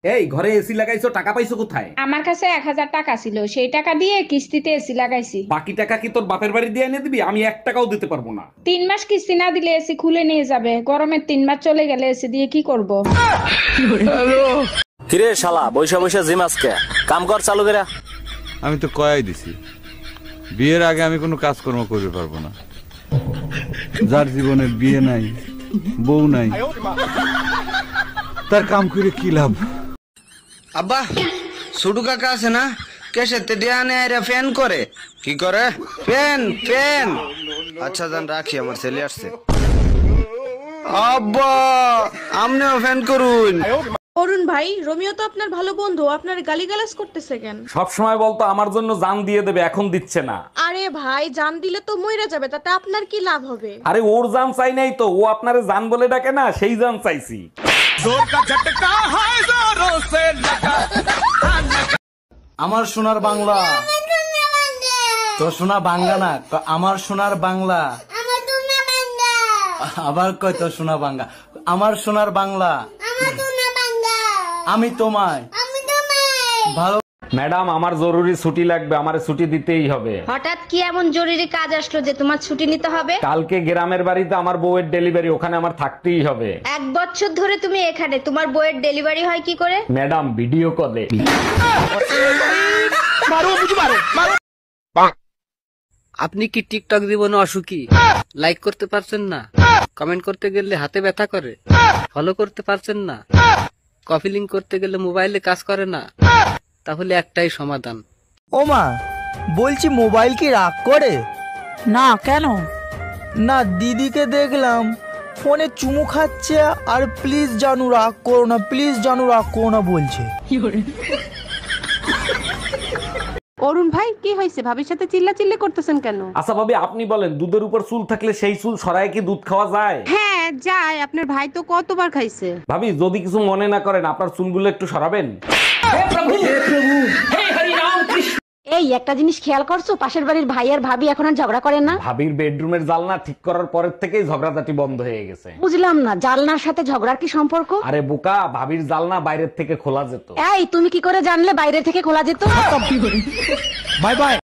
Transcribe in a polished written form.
এই ঘরে এসি লাগাইছো, টাকা পাইছো কোথায়? আমার কাছে 1000 টাকা ছিল, সেই টাকা দিয়ে কিস্তিতে এসি লাগাইছি। বাকি টাকা কি তোর বাপের বাড়ি দিয়ে এনে দিবি? আমি 1 টাকাও দিতে পারবো না। 3 মাস কিস্তি না দিলে এসি খুলে নিয়ে যাবে। গরমের 3 মাস চলে গেলে এসি দিয়ে কি করব? কিরে শালা বৈশা বৈশা জিম আজকে কাম কর চালু করে। আমি তো কয়াই দিছি, বিয়ের আগে আমি কোনো কাজকর্ম করতে পারবো না। যার জীবনে বিয়ে নাই, বউ নাই, তার কাম করে কি লাভ? আব্বা সুডু কাকা আছে না, কেসেতে ডিয়ানে আইরা ফ্যান করে। কি করে? Fan fan. আচ্ছা জান রাখি, আমার ছেলে আসছে। আব্বা আমনেও ফ্যান করুন। অরুণ ভাই, রোমিও তো আপনার ভালো বন্ধু, আপনার গালিগালাজ করতেছে কেন? সব সময় বলতো আমার জন্য জান দিয়ে দেবে, এখন দিচ্ছে না। আরে ভাই, জান দিলে তো মইরা যাবে, তাতে আপনার কি লাভ হবে? আরে ওর জান চাই নাই তো, ও আপনারে জান বলে ডাকে না, সেই জান চাইছি। আমার সোনার বাংলা, তো সোনা বাংলা না, আমার সোনার বাংলা। আবার কয় তো সোনা বাংলা, আমার সোনার বাংলা। আমি তোমায় ভালো। ম্যাডাম আমার জরুরি ছুটি লাগবে, আমারে ছুটি দিতেই হবে। হঠাৎ কি এমন জরুরি কাজ আসলো যে তোমার ছুটি নিতে হবে? কালকে গ্রামের বাড়িতে আমার বউয়ের ডেলিভারি, ওখানে আমার থাকতেই হবে। 1 বছর ধরে তুমি এখানে, তোমার বইয়ের ডেলিভারি হয় কি করে? ম্যাডাম ভিডিও কলে। আপনি কি টিকটক জীবনে অসুখী? লাইক করতে পারছেন না, কমেন্ট করতে গেলে হাতে ব্যথা করে, ফলো করতে পারছেন না, কপি লিংক করতে গেলে মোবাইলে কাজ করে না? তাহলে একটাই সমাধান। ওমা, বলছি মোবাইল কি রাগ করে? না, কেন? না, দিদিকে দেখলাম ফোনে চুমু খাচ্ছে আর প্লিজ জানু রাগ করো না, প্লিজ জানু রাগ করো না বলছে। অরুণ ভাই, কি হয়েছে? ভাবির সাথে চিল্লাচিল্লি করতেছেন কেন? আচ্ছা ভাবি, আপনি বলেন, দুধের উপর চুল থাকলে সেই চুল সরায় কি দুধ খাওয়া যায়? হ্যাঁ যায়, আপনার ভাই তো কতবার খাইছে। ভাবি যদি কিছু মনে না করেন, আপনার চুলগুলো একটু সরাবেন। এই একটা জিনিস খেয়াল করছো, পাশের বাড়ির ভাই আর ভাবি এখন আর ঝগড়া করে না? ভাবির বেডরুমের জানলা ঠিক করার পরের থেকেই ঝগড়াঝাটি বন্ধ হয়ে গেছে। বুঝলাম না, জানলার সাথে ঝগড়ার কি সম্পর্ক? আরে বোকা, ভাবির জানলা বাইরের থেকে খোলা যেত। এই তুমি কি করে জানলে বাইরে থেকে খোলা যেত? Bye bye.